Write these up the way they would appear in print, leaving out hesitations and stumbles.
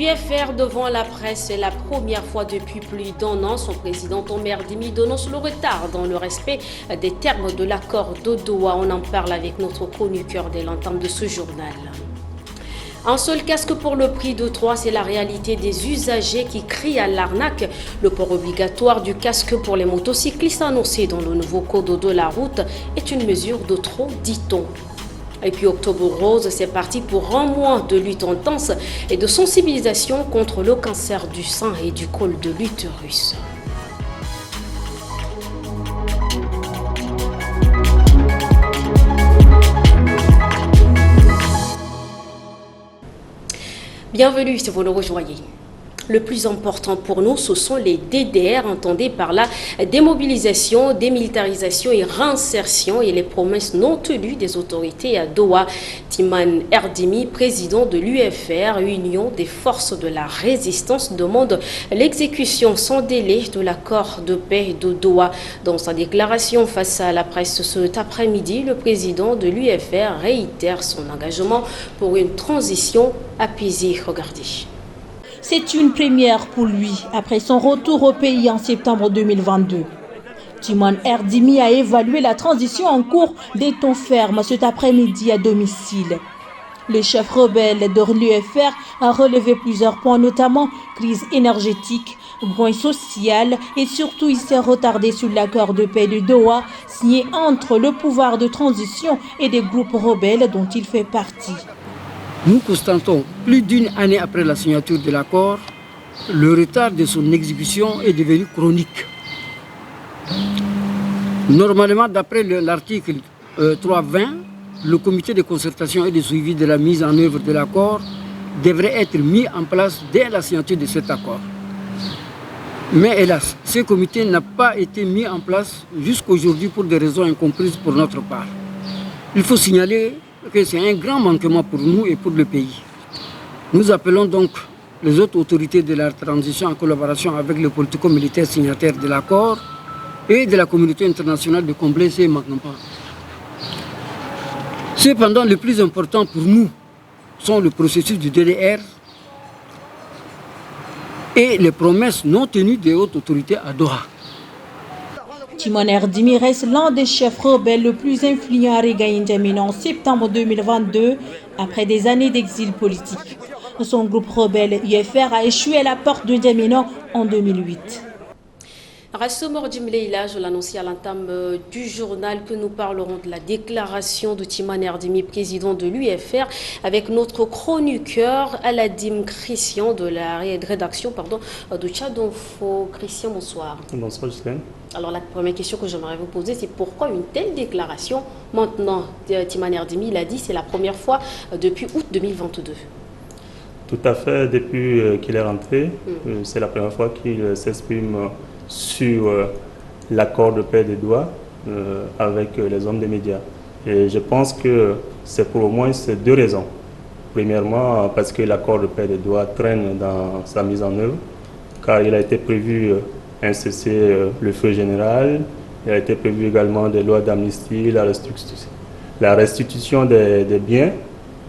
L'UFR devant la presse, c'est la première fois depuis plus d'un an. Son président Omer Dimi dénonce le retard dans le respect des termes de l'accord de Doha. On en parle avec notre chroniqueur dès l'entame de ce journal. Un seul casque pour le prix de 3, c'est la réalité des usagers qui crient à l'arnaque. Le port obligatoire du casque pour les motocyclistes annoncé dans le nouveau code de la route est une mesure de trop, dit-on. Et puis Octobre Rose, c'est parti pour un mois de lutte intense et de sensibilisation contre le cancer du sein et du col de l'utérus. Bienvenue si vous nous rejoignez. Le plus important pour nous, ce sont les DDR, entendez par la démobilisation, démilitarisation et réinsertion et les promesses non tenues des autorités à Doha. Timan Erdimi, président de l'UFR, Union des forces de la résistance, demande l'exécution sans délai de l'accord de paix de Doha. Dans sa déclaration face à la presse cet après-midi, le président de l'UFR réitère son engagement pour une transition apaisée. Regardez. C'est une première pour lui après son retour au pays en septembre 2022. Timan Erdimi a évalué la transition en cours des tons fermes cet après-midi à domicile. Le chef rebelle de l'UFR a relevé plusieurs points, notamment crise énergétique, point social et surtout il s'est retardé sur l'accord de paix de Doha signé entre le pouvoir de transition et des groupes rebelles dont il fait partie. Nous constatons, plus d'une année après la signature de l'accord, le retard de son exécution est devenu chronique. Normalement, d'après l'article 3.20, le comité de concertation et de suivi de la mise en œuvre de l'accord devrait être mis en place dès la signature de cet accord. Mais hélas, ce comité n'a pas été mis en place jusqu'aujourd'hui pour des raisons incomprises pour notre part. Il faut signaler que c'est un grand manquement pour nous et pour le pays. Nous appelons donc les autres autorités de la transition en collaboration avec les politico-militaires signataires de l'accord et de la communauté internationale de combler ces manquements. Cependant, le plus important pour nous sont le processus du DDR et les promesses non tenues des hautes autorités à Doha. Timan Erdimi reste l'un des chefs rebelles le plus influent à regagner N'Djamena en septembre 2022, après des années d'exil politique. Son groupe rebelle UFR a échoué à la porte de N'Djamena en 2008. Rassemor Djimleila, je l'annonçais à l'entame du journal que nous parlerons de la déclaration de Timan Erdimi, président de l'UFR, avec notre chroniqueur Aladim Christian de la rédaction de Tchadonfo. Christian, bonsoir. Bonsoir, Justine. Alors la première question que j'aimerais vous poser, c'est pourquoi une telle déclaration maintenant? Timan Erdimi l'a dit, c'est la première fois depuis août 2022. Tout à fait, depuis qu'il est rentré, c'est la première fois qu'il s'exprime sur l'accord de paix de Doha avec les hommes des médias. Et je pense que c'est pour au moins ces deux raisons. Premièrement, parce que l'accord de paix de Doha traîne dans sa mise en œuvre, car il a été prévu un cessez-le-feu général, il a été prévu également des lois d'amnistie, la restitution des biens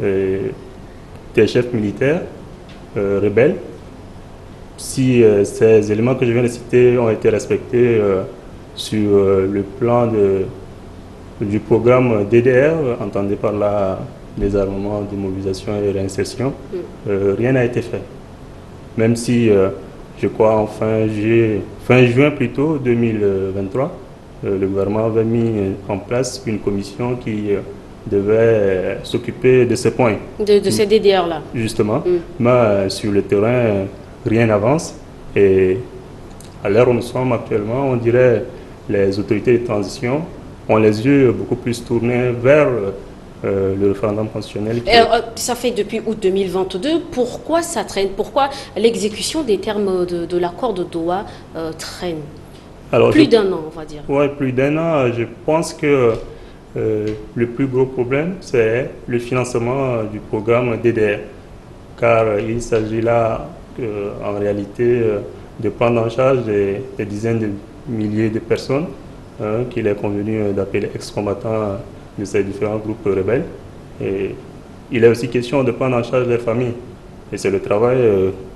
des chefs militaires rebelles. Si ces éléments que je viens de citer ont été respectés sur le plan du programme DDR, entendez par là désarmement, démobilisation et réinsertion, rien n'a été fait. Même si, je crois, en fin juin plutôt, 2023, le gouvernement avait mis en place une commission qui devait s'occuper de ces points. De ces DDR-là. Justement, mais sur le terrain, rien n'avance et à l'heure où nous sommes actuellement, on dirait les autorités de transition ont les yeux beaucoup plus tournés vers le référendum constitutionnel. Ça fait depuis août 2022. Pourquoi ça traîne? Pourquoi l'exécution des termes de l'accord de Doha traîne? Alors, plus d'un an, on va dire. Oui, plus d'un an. Je pense que le plus gros problème, c'est le financement du programme DDR. Car il s'agit là en réalité de prendre en charge des dizaines de milliers de personnes qu'il est convenu d'appeler ex-combattants de ces différents groupes rebelles. Et il est aussi question de prendre en charge les familles. Et c'est le travail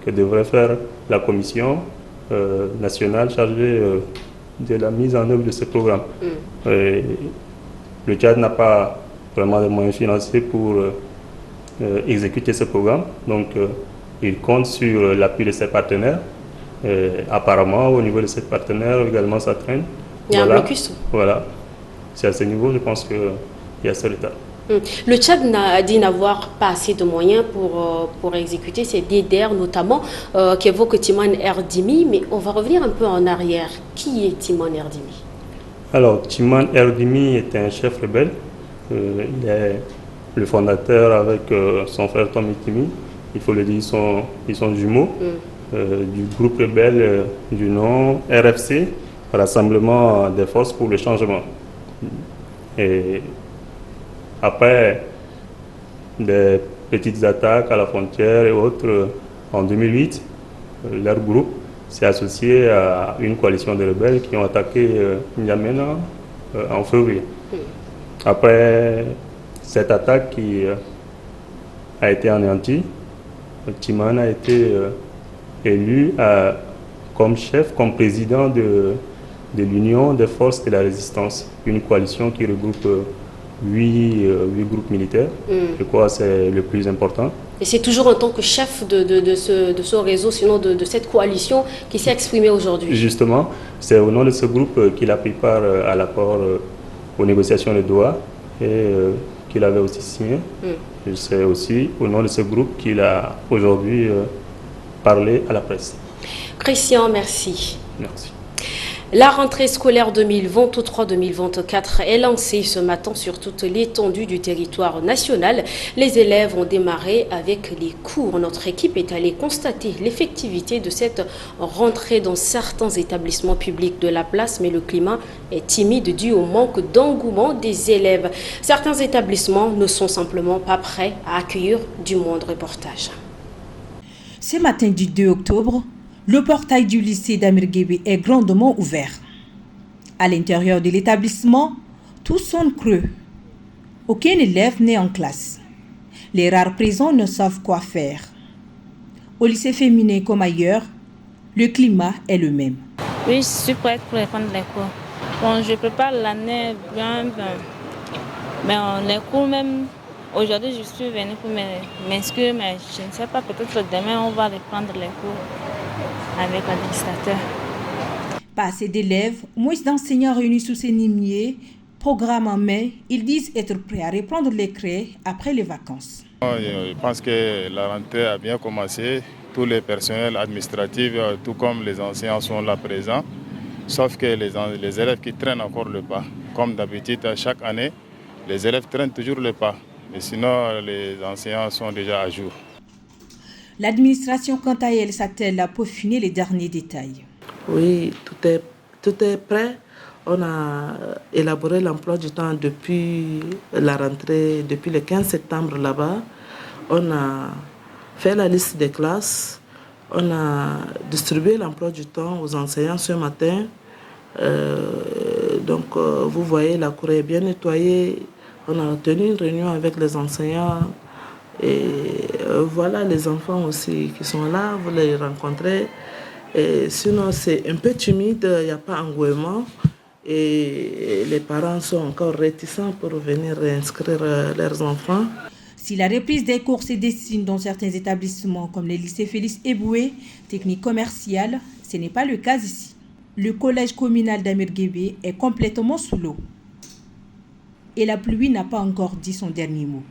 que devrait faire la commission nationale chargée de la mise en œuvre de ce programme. Et le Tchad n'a pas vraiment de moyens financiers pour exécuter ce programme, donc il compte sur l'appui de ses partenaires. Apparemment, au niveau de ses partenaires, également, ça traîne. Il y a un blocus. Voilà. C'est à ce niveau, je pense qu'il y a ce retard. Le Tchad a dit n'avoir pas assez de moyens pour exécuter ces DDR, notamment, qu'évoque Timane Erdimi. Mais on va revenir un peu en arrière. Qui est Timane Erdimi? Alors, Timane Erdimi est un chef rebelle. Il est le fondateur avec son frère Tom Timi. Il faut le dire, ils sont jumeaux. Du groupe rebelle du nom RFC, Rassemblement des Forces pour le Changement. Et après des petites attaques à la frontière et autres, en 2008, leur groupe s'est associé à une coalition de rebelles qui ont attaqué N'Djamena en février. Après cette attaque qui a été anéantie, Timane a été élu comme chef, comme président de l'Union des forces de la résistance, une coalition qui regroupe 8 groupes militaires. Je crois que c'est le plus important. Et c'est toujours en tant que chef de ce réseau, sinon de cette coalition, qui s'est exprimé aujourd'hui. Justement, c'est au nom de ce groupe qu'il a pris part à l'accord aux négociations de Doha et qu'il avait aussi signé. C'est aussi au nom de ce groupe qu'il a aujourd'hui parler à la presse. Christian, merci. Merci. La rentrée scolaire 2023-2024 est lancée ce matin sur toute l'étendue du territoire national. Les élèves ont démarré avec les cours. Notre équipe est allée constater l'effectivité de cette rentrée dans certains établissements publics de la place, mais le climat est timide dû au manque d'engouement des élèves. Certains établissements ne sont simplement pas prêts à accueillir du monde. Reportage. Ce matin du 2 octobre, le portail du lycée d'Amir Guébé est grandement ouvert. À l'intérieur de l'établissement, tout sonne creux. Aucun élève n'est en classe. Les rares présents ne savent quoi faire. Au lycée féminin comme ailleurs, le climat est le même. Oui, je suis prête pour reprendre les cours. Bon, je prépare l'année bien. Mais les cours même... Aujourd'hui, je suis venue pour m'inscrire, mais je ne sais pas, peut-être demain, on va reprendre les cours avec l'administrateur. Pas assez d'élèves, moins d'enseignants réunis sous ces limiers, programme en mai, ils disent être prêts à reprendre les crèches après les vacances. Je pense que la rentrée a bien commencé. Tous les personnels administratifs, tout comme les enseignants, sont là présents. Sauf que les élèves qui traînent encore le pas. Comme d'habitude, chaque année, les élèves traînent toujours le pas. Mais sinon, les enseignants sont déjà à jour. L'administration, quant à elle, s'attelle à peaufiner les derniers détails. Oui, tout est prêt. On a élaboré l'emploi du temps depuis la rentrée, depuis le 15 septembre là-bas. On a fait la liste des classes. On a distribué l'emploi du temps aux enseignants ce matin. Donc, vous voyez, la cour est bien nettoyée. On a tenu une réunion avec les enseignants et voilà les enfants aussi qui sont là, vous les rencontrez. Et sinon, c'est un peu timide, il n'y a pas d'engouement et les parents sont encore réticents pour venir réinscrire leurs enfants. Si la reprise des cours se dessine dans certains établissements comme les lycées Félix Eboué, technique commerciale, ce n'est pas le cas ici. Le collège communal d'Amir Guébé est complètement sous l'eau. Et la pluie n'a pas encore dit son dernier mot.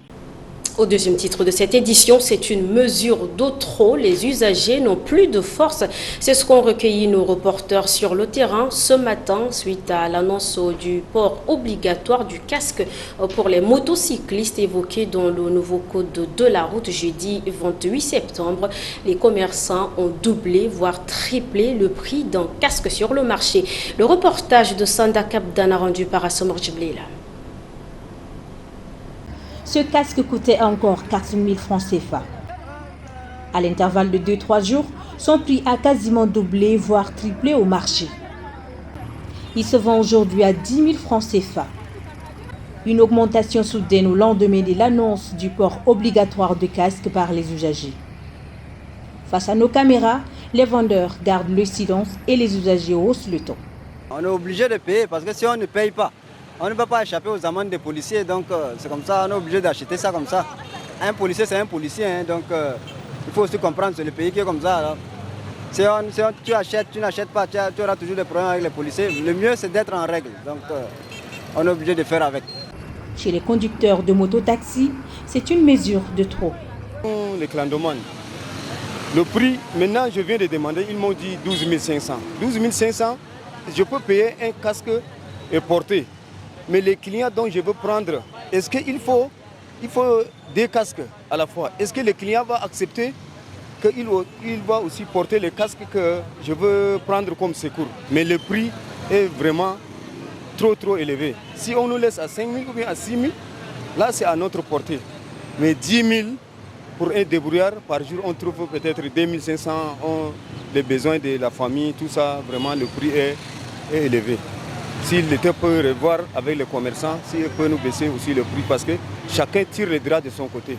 Au deuxième titre de cette édition, c'est une mesure d'eau trop. Les usagers n'ont plus de force. C'est ce qu'ont recueilli nos reporters sur le terrain ce matin suite à l'annonce du port obligatoire du casque pour les motocyclistes évoqué dans le nouveau code de la route jeudi 28 septembre. Les commerçants ont doublé, voire triplé le prix d'un casque sur le marché. Le reportage de Sanda Kapdana rendu par Assomor Djiblela. Ce casque coûtait encore 4 000 francs CFA. À l'intervalle de 2-3 jours, son prix a quasiment doublé, voire triplé au marché. Il se vend aujourd'hui à 10 000 francs CFA. Une augmentation soudaine au lendemain de l'annonce du port obligatoire de casque par les usagers. Face à nos caméras, les vendeurs gardent le silence et les usagers haussent le ton. On est obligé de payer parce que si on ne paye pas, on ne peut pas échapper aux amendes des policiers. Donc c'est comme ça, on est obligé d'acheter ça comme ça. Un policier, c'est un policier, hein, donc il faut aussi comprendre, c'est le pays qui est comme ça. Alors. Si tu achètes, tu n'achètes pas, tu auras toujours des problèmes avec les policiers. Le mieux, c'est d'être en règle. Donc on est obligé de faire avec. Chez les conducteurs de moto-taxi, c'est une mesure de trop. Les clandomanes. Le prix, maintenant, je viens de demander, ils m'ont dit 12 500. 12 500, je peux payer un casque et porter. Mais les clients dont je veux prendre, est-ce qu'il faut deux casques à la fois? Est-ce que le client va accepter qu'il va aussi porter les casques que je veux prendre comme secours? Mais le prix est vraiment trop élevé. Si on nous laisse à 5 000 ou bien à 6 000, là c'est à notre portée. Mais 10 000 pour un débrouillard, par jour on trouve peut-être 2 500, les besoins de la famille, tout ça, vraiment le prix est élevé. Si l'État peut revoir avec les commerçants, s'il peut nous baisser aussi le prix parce que chacun tire les draps de son côté.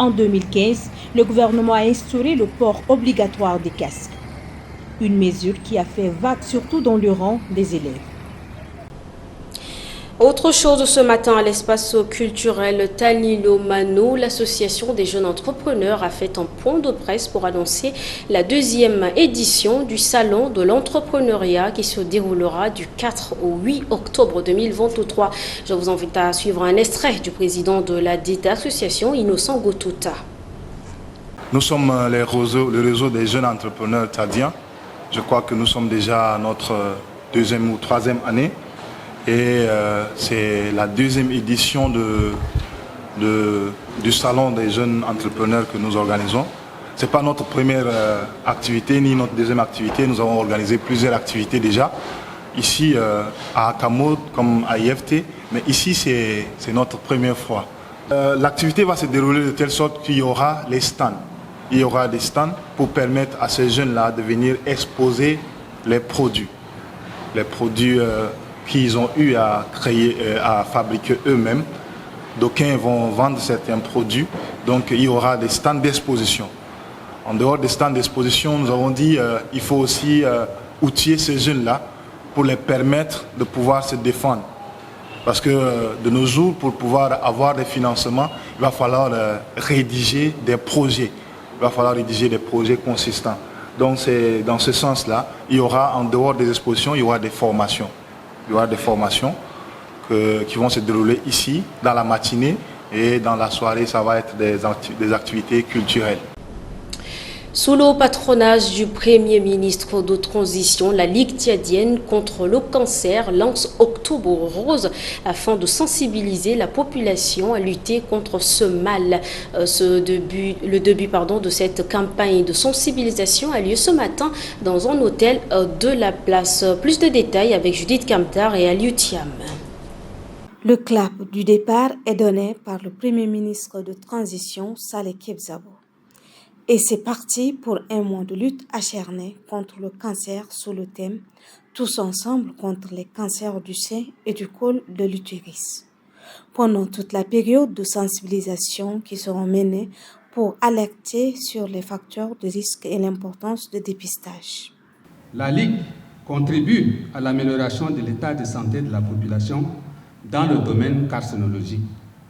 En 2015, le gouvernement a instauré le port obligatoire des casques. Une mesure qui a fait vague surtout dans le rang des élèves. Autre chose ce matin à l'espace culturel Tanilo Mano, l'association des jeunes entrepreneurs a fait un point de presse pour annoncer la deuxième édition du salon de l'entrepreneuriat qui se déroulera du 4 au 8 octobre 2023. Je vous invite à suivre un extrait du président de la dite association, Innocent Gotouta. Nous sommes le réseau des jeunes entrepreneurs tchadiens. Je crois que nous sommes déjà à notre deuxième ou troisième année. Et c'est la deuxième édition du Salon des jeunes entrepreneurs que nous organisons. Ce n'est pas notre première activité ni notre deuxième activité. Nous avons organisé plusieurs activités déjà. Ici à Akamod comme à IFT. Mais ici c'est notre première fois. L'activité va se dérouler de telle sorte qu'il y aura les stands. Il y aura des stands pour permettre à ces jeunes-là de venir exposer les produits. Les produits qu'ils ont eu à créer, à fabriquer eux-mêmes. D'aucuns vont vendre certains produits, donc il y aura des stands d'exposition. En dehors des stands d'exposition, nous avons dit qu'il faut aussi outiller ces jeunes-là pour les permettre de pouvoir se défendre. Parce que de nos jours, pour pouvoir avoir des financements, il va falloir rédiger des projets. Il va falloir rédiger des projets consistants. Donc c'est dans ce sens-là, il y aura en dehors des expositions, il y aura des formations. Il y aura des formations qui vont se dérouler ici, dans la matinée, et dans la soirée, ça va être des activités culturelles. Sous le patronage du Premier ministre de transition, la Ligue tchadienne contre le cancer lance Octobre Rose afin de sensibiliser la population à lutter contre ce mal. Le début de cette campagne de sensibilisation a lieu ce matin dans un hôtel de la place. Plus de détails avec Judith Kamtar et Aliou Thiam. Le clap du départ est donné par le Premier ministre de transition, Saleh Kebzabo. Et c'est parti pour un mois de lutte acharnée contre le cancer sous le thème « Tous ensemble contre les cancers du sein et du col de l'utérus ». Pendant toute la période de sensibilisation qui seront menées pour alerter sur les facteurs de risque et l'importance du dépistage. La Ligue contribue à l'amélioration de l'état de santé de la population dans le domaine carcinologique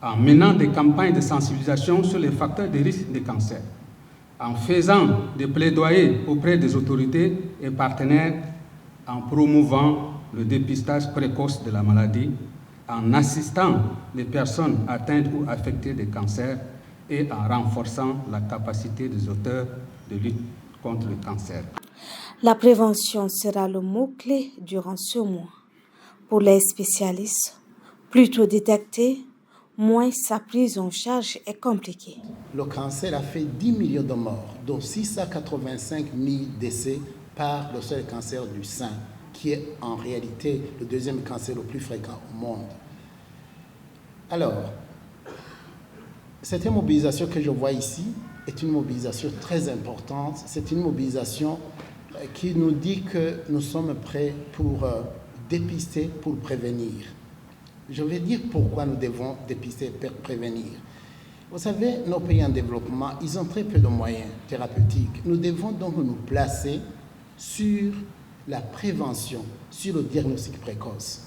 en menant des campagnes de sensibilisation sur les facteurs de risque de cancer, en faisant des plaidoyers auprès des autorités et partenaires, en promouvant le dépistage précoce de la maladie, en assistant les personnes atteintes ou affectées de cancer et en renforçant la capacité des auteurs de lutte contre le cancer. La prévention sera le mot-clé durant ce mois. Pour les spécialistes, plus tôt détecté, moins sa prise en charge est compliquée. Le cancer a fait 10 millions de morts, dont 685 000 décès par le seul cancer du sein, qui est en réalité le deuxième cancer le plus fréquent au monde. Alors, cette mobilisation que je vois ici est une mobilisation très importante. C'est une mobilisation qui nous dit que nous sommes prêts pour dépister, pour prévenir. Je vais dire pourquoi nous devons dépister et prévenir. Vous savez, nos pays en développement, ils ont très peu de moyens thérapeutiques. Nous devons donc nous placer sur la prévention, sur le diagnostic précoce.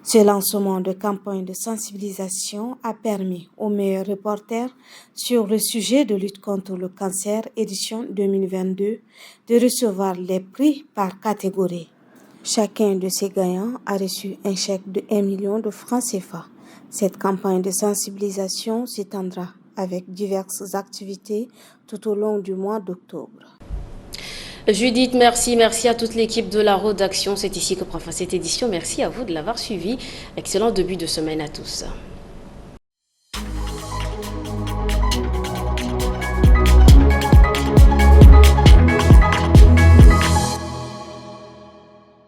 Ce lancement de campagne de sensibilisation a permis aux meilleurs reporters sur le sujet de lutte contre le cancer édition 2022 de recevoir les prix par catégorie. Chacun de ces gagnants a reçu un chèque de 1 million de francs CFA. Cette campagne de sensibilisation s'étendra avec diverses activités tout au long du mois d'octobre. Judith, merci à toute l'équipe de la rédaction. C'est ici que prend fin cette édition. Merci à vous de l'avoir suivi. Excellent début de semaine à tous.